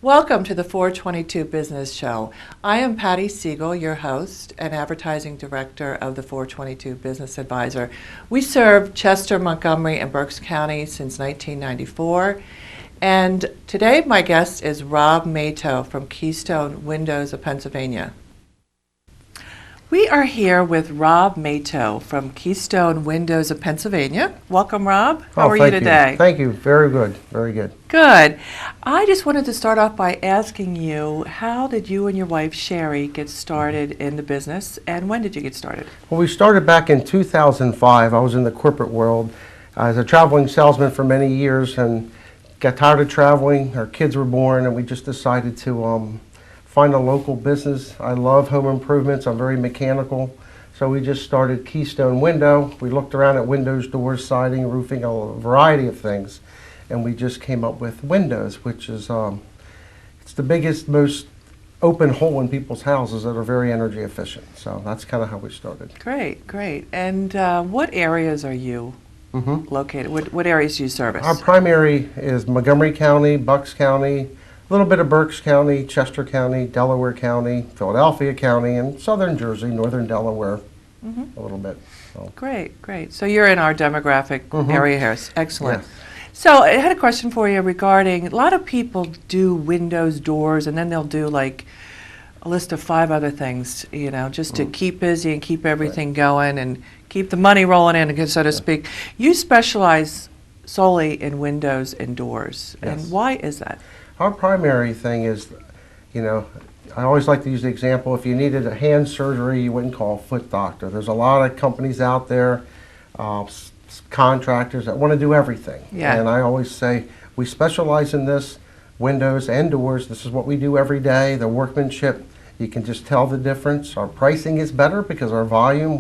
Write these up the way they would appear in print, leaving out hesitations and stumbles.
Welcome to the 422 Business Show. I am Patty Siegel, your host and advertising director of the 422 Business Advisor. We serve Chester, Montgomery, and Berks County since 1994. And today my guest is Rob Mato from Keystone Windows of Pennsylvania. We are here with Rob Mato from Keystone Windows of Pennsylvania. Welcome, Rob. How are you today? Thank you. Very good. Very good. Good. I just wanted to start off by asking you, how did you and your wife, Sherry, get started in the business, and when did you get started? Well, we started back in 2005. I was in the corporate world as a traveling salesman for many years and got tired of traveling. Our kids were born, and we just decided to find a local business. I love home improvements. I'm very mechanical. So we just started Keystone Window. We looked around at windows, doors, siding, roofing, a variety of things. And we just came up with windows, which is it's the biggest, most open hole in people's houses that are very energy efficient. So that's kind of how we started. Great, great. And what areas are you located? What areas do you service? Our primary is Montgomery County, Bucks County, a little bit of Berks County, Chester County, Delaware County, Philadelphia County, and southern Jersey, northern Delaware, a little bit. So. Great, great. So you're in our demographic area here. Excellent. Yes. So I had a question for you regarding, a lot of people do windows, doors, and then they'll do like a list of 5 other things, you know, just to keep busy and keep everything going and keep the money rolling in, so to speak. You specialize solely in windows and doors. Yes. And why is that? Our primary thing is, you know, I always like to use the example, if you needed a hand surgery, you wouldn't call a foot doctor. There's a lot of companies out there, contractors that want to do everything. Yeah. And I always say, we specialize in this, windows and doors. This is what we do every day. The workmanship, you can just tell the difference. Our pricing is better because our volume,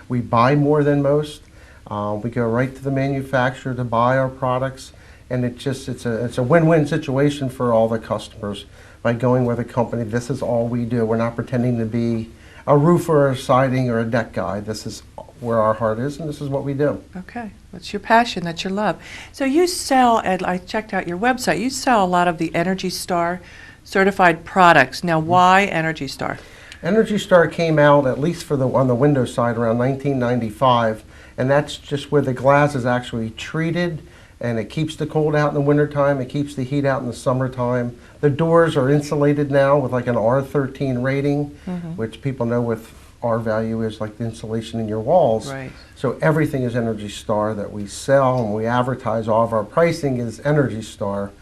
we buy more than most. We go right to the manufacturer to buy our products. And it's a win-win situation for all the customers by going with a company. This is all we do. We're not pretending to be a roofer or a siding or a deck guy. This is where our heart is, and this is what we do. Okay, that's your passion, that's your love. So you sell, and I checked out your website, you sell a lot of the Energy Star certified products. Now, why Energy Star? Energy Star came out, at least on the window side, around 1995, and that's just where the glass is actually treated, and it keeps the cold out in the wintertime, it keeps the heat out in the summertime. The doors are insulated now with like an R13 rating, which people know with R value is like the insulation in your walls. Right. So everything is Energy Star that we sell and we advertise. All of our pricing is Energy Star.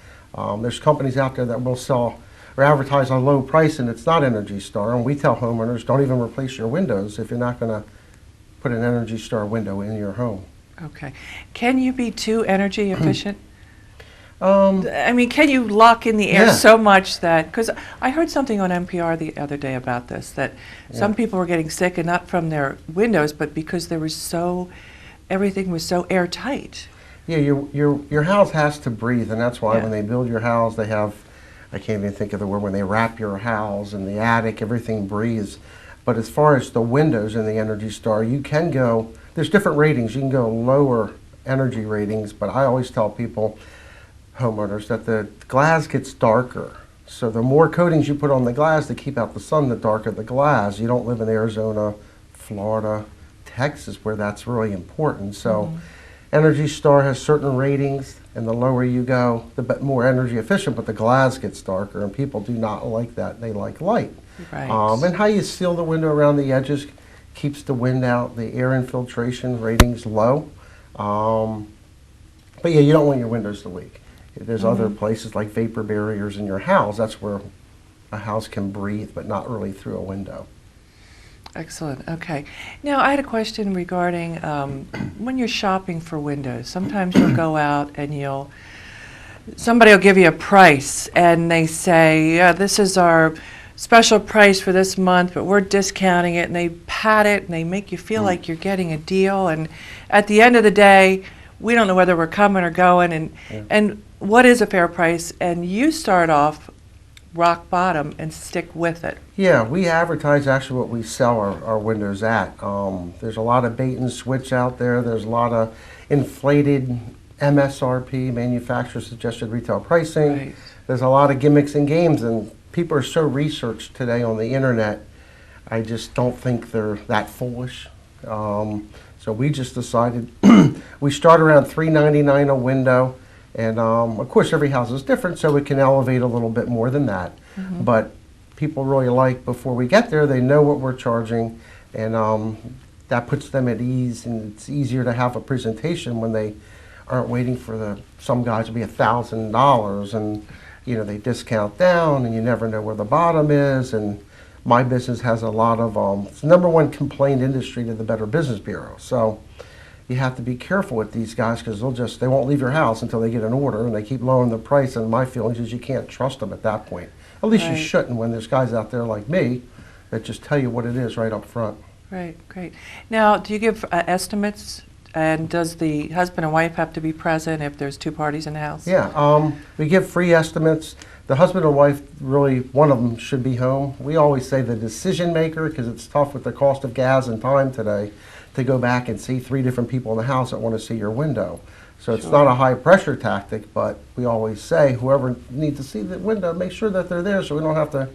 There's companies out there that will sell or advertise a low price and it's not Energy Star, and we tell homeowners, don't even replace your windows if you're not going to put an Energy Star window in your home. Okay. Can you be too energy efficient? I mean, can you lock in the air so much that, because I heard something on NPR the other day about this, that some people were getting sick, and not from their windows, but because everything was so airtight. Yeah, your house has to breathe, and that's why when they build your house, they have, I can't even think of the word, when they wrap your house in the attic, everything breathes. But as far as the windows in the Energy Star, you can go, there's different ratings. You can go lower energy ratings, but I always tell people, homeowners, that the glass gets darker. So the more coatings you put on the glass to keep out the sun, the darker the glass. You don't live in Arizona, Florida, Texas, where that's really important. So Energy Star has certain ratings, and the lower you go, the more energy efficient, but the glass gets darker, and people do not like that. They like light. Right. And how you seal the window around the edges keeps the wind out, the air infiltration ratings low. But yeah, you don't want your windows to leak. There's other places like vapor barriers in your house. That's where a house can breathe, but not really through a window. Excellent. Okay. Now, I had a question regarding when you're shopping for windows. Sometimes you'll go out and somebody will give you a price, and they say, yeah, this is our special price for this month, but we're discounting it, and they pad it, and they make you feel like you're getting a deal. And at the end of the day, we don't know whether we're coming or going, and what is a fair price? And you start off rock bottom and stick with it. Yeah, we advertise actually what we sell our windows at. There's a lot of bait and switch out there. There's a lot of inflated MSRP, manufacturer suggested retail pricing. Right. There's a lot of gimmicks and games, and people are so researched today on the internet. I just don't think they're that foolish. So we just decided we start around $3.99 a window, and of course every house is different, so we can elevate a little bit more than that. But people really like, before we get there, they know what we're charging, and that puts them at ease, and it's easier to have a presentation when they aren't waiting for some guys to be $1,000, and they discount down, and you never know where the bottom is. And my business has a lot of it's the #1 complaint industry to the Better Business Bureau. So you have to be careful with these guys, because they won't leave your house until they get an order, and they keep lowering the price. And my feeling is you can't trust them at that point. At least you Right. shouldn't, when there's guys out there like me that just tell you what it is right up front. Right, great. Now, do you give estimates, and does the husband and wife have to be present if there's two parties in the house? Yeah, we give free estimates. The husband and wife, really, one of them should be home. We always say the decision maker, because it's tough with the cost of gas and time today to go back and see 3 different people in the house that want to see your window. So it's not a high pressure tactic, but we always say whoever needs to see the window, make sure that they're there so we don't have to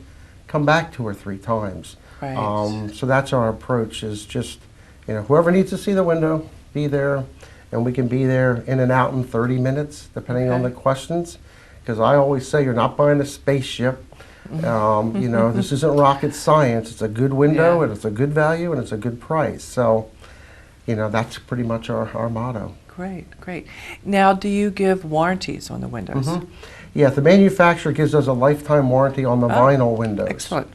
come back 2 or 3 times. Right. So that's our approach, is just, whoever needs to see the window, be there, and we can be there in and out in 30 minutes, depending on the questions. Because I always say, you're not buying a spaceship. This isn't rocket science. It's a good window, and it's a good value, and it's a good price. So, that's pretty much our motto. Great, great. Now, do you give warranties on the windows? Yeah, the manufacturer gives us a lifetime warranty on the vinyl windows. Excellent.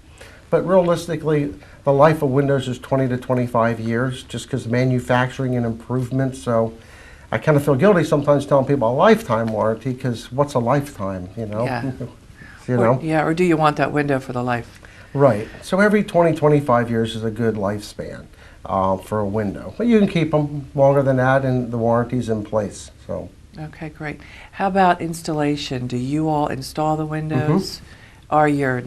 But realistically, the life of windows is 20 to 25 years, just because manufacturing and improvements. So I kind of feel guilty sometimes telling people a lifetime warranty, because what's a lifetime, Yeah. Or, Or do you want that window for the life? Right. So every 20, 25 years is a good lifespan for a window. But you can keep them longer than that, and the warranty's in place. So. Okay, great. How about installation? Do you all install the windows? Are your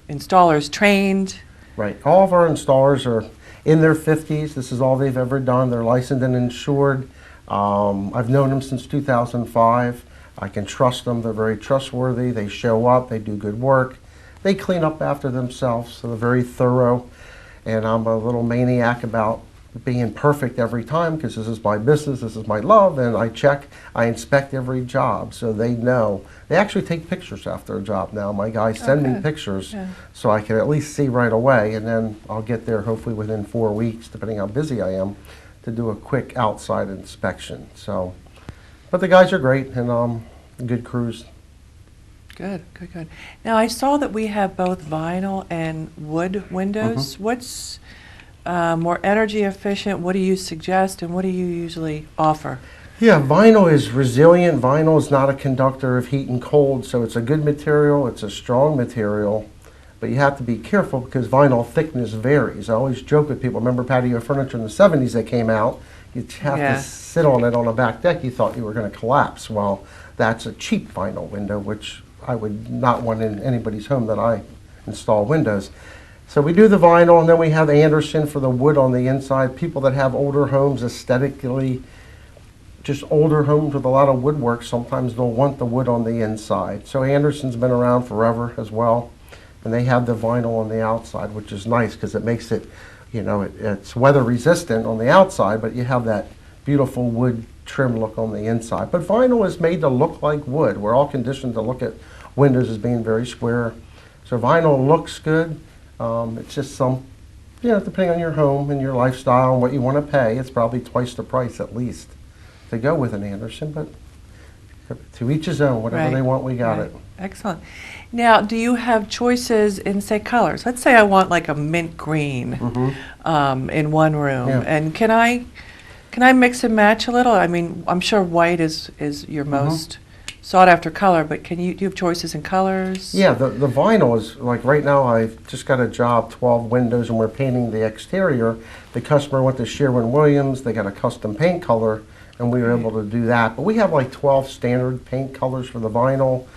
installers trained? Right. All of our installers are in their 50s. This is all they've ever done. They're licensed and insured. I've known them since 2005. I can trust them. They're very trustworthy. They show up. They do good work. They clean up after themselves, so they're very thorough. And I'm a little maniac about being perfect every time, because this is my business, this is my love, and I inspect every job, so they know. They actually take pictures after a job now. My guys send me pictures, so I can at least see right away, and then I'll get there hopefully within 4 weeks, depending how busy I am, to do a quick outside inspection. So, but the guys are great, and good crews. Good, good, good. Now, I saw that we have both vinyl and wood windows. What's more energy efficient? What do you suggest, and what do you usually offer? Yeah, vinyl is resilient. Vinyl is not a conductor of heat and cold, so it's a good material. It's a strong material, but you have to be careful, because vinyl thickness varies. I always joke with people, remember patio furniture in the 70s that came out? You'd have to sit on it on a back deck. You thought you were going to collapse. Well, that's a cheap vinyl window, which I would not want in anybody's home that I install windows. So we do the vinyl, and then we have Anderson for the wood on the inside. People that have older homes, aesthetically, just older homes with a lot of woodwork, sometimes they'll want the wood on the inside. So Anderson's been around forever as well, and they have the vinyl on the outside, which is nice, because it makes it, it's weather resistant on the outside, but you have that beautiful wood trim look on the inside. But vinyl is made to look like wood. We're all conditioned to look at windows as being very square. So vinyl looks good. It's just depending on your home and your lifestyle and what you want to pay, it's probably twice the price at least to go with an Anderson, but to each his own. Whatever they want, we got it. Excellent. Now, do you have choices in, say, colors? Let's say I want like a mint green in one room, and can I mix and match a little? I mean, I'm sure white is your most sought after color, but do you have choices in colors? Yeah, the vinyl is, like right now I've just got a job, 12 windows, and we're painting the exterior. The customer went to Sherwin-Williams, they got a custom paint color, and we were able to do that. But we have like 12 standard paint colors for the vinyl.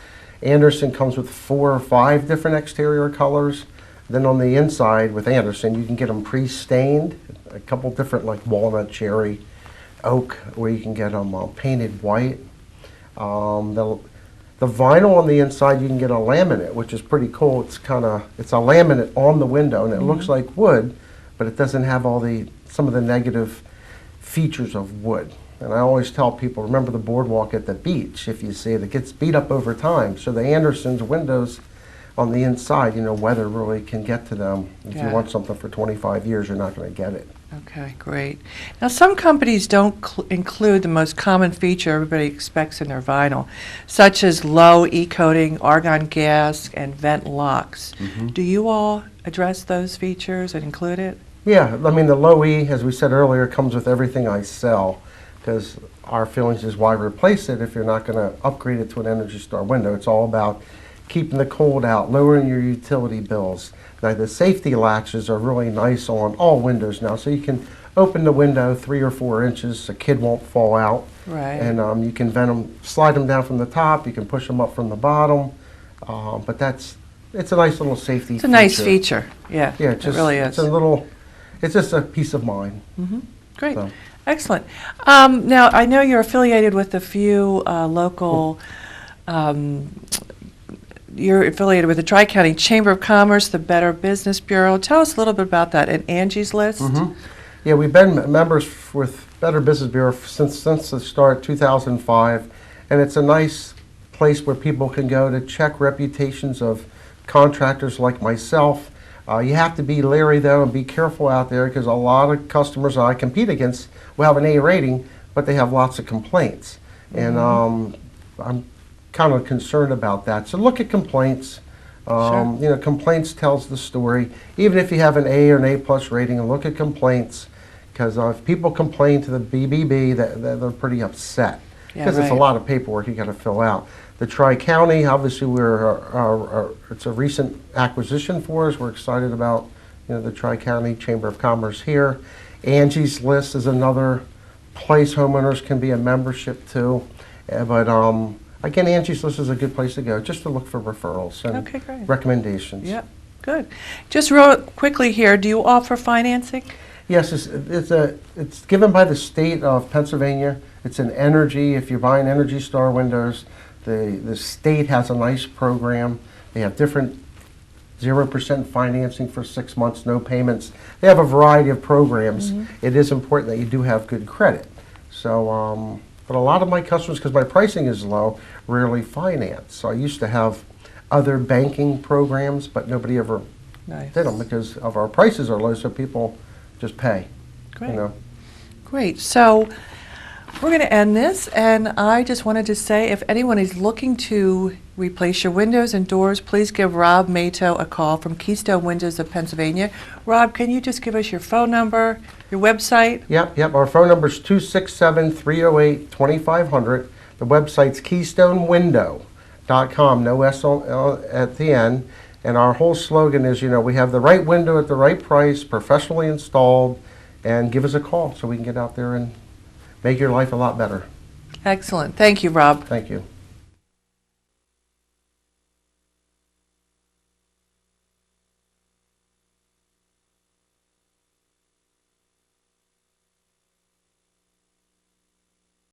Anderson comes with 4 or 5 different exterior colors. Then on the inside with Anderson, you can get them pre-stained, a couple different, like walnut, cherry, oak, where you can get them painted white. The vinyl on the inside, you can get a laminate, which is pretty cool. It's a laminate on the window, and it looks like wood, but it doesn't have some of the negative features of wood. And I always tell people, remember the boardwalk at the beach. If you see it, it gets beat up over time. So the Anderson's windows on the inside, weather really can get to them. If you want something for 25 years, you're not going to get it. Okay, great. Now, some companies don't include the most common feature everybody expects in their vinyl, such as low E-coating, argon gas, and vent locks. Do you all address those features and include it? Yeah, I mean, the low E, as we said earlier, comes with everything I sell, because our feelings is why replace it if you're not going to upgrade it to an Energy Star window. It's all about keeping the cold out, lowering your utility bills. Now, the safety latches are really nice on all windows now, so you can open the window 3 or 4 inches, a kid won't fall out. Right. And you can vent them, slide them down from the top, you can push them up from the bottom, but it's a nice little safety feature. It's a nice feature, yeah, Yeah, it really is. It's just a peace of mind. Great, So. excellent. Now, I know you're affiliated with a few local, you're affiliated with the Tri-County Chamber of Commerce, the Better Business Bureau. Tell us a little bit about that, and Angie's List. Yeah, we've been members with Better Business Bureau since the start, 2005, and it's a nice place where people can go to check reputations of contractors like myself. You have to be leery, though, and be careful out there, because a lot of customers I compete against will have an A rating, but they have lots of complaints. And I'm kind of concerned about that. So look at complaints. Sure. Complaints tells the story. Even if you have an A or an A+ rating, and look at complaints, because if people complain to the BBB, they're pretty upset, because it's a lot of paperwork you got to fill out. The Tri-County, obviously, it's a recent acquisition for us. We're excited about the Tri-County Chamber of Commerce here. Angie's List is another place homeowners can be a membership to, but again, Angie's List is a good place to go, just to look for referrals and Okay, great. recommendations. Yep, good. Just real quickly here, do you offer financing? Yes, it's given by the state of Pennsylvania. It's an energy. If you're buying Energy Star windows, the state has a nice program. They have different 0% financing for 6 months, no payments. They have a variety of programs. It is important that you do have good credit. So, but a lot of my customers, because my pricing is low, rarely finance. So I used to have other banking programs, but nobody ever did them because of our prices are low, so people just pay. Great. Great. So we're going to end this, and I just wanted to say, if anyone is looking to replace your windows and doors, please give Rob Mato a call from Keystone Windows of Pennsylvania. Rob, can you just give us your phone number, your website? Yep. Our phone number is 267-308-2500. The website's keystonewindow.com, no S at the end. And our whole slogan is, we have the right window at the right price, professionally installed, and give us a call so we can get out there and make your life a lot better. Excellent. Thank you, Rob. Thank you.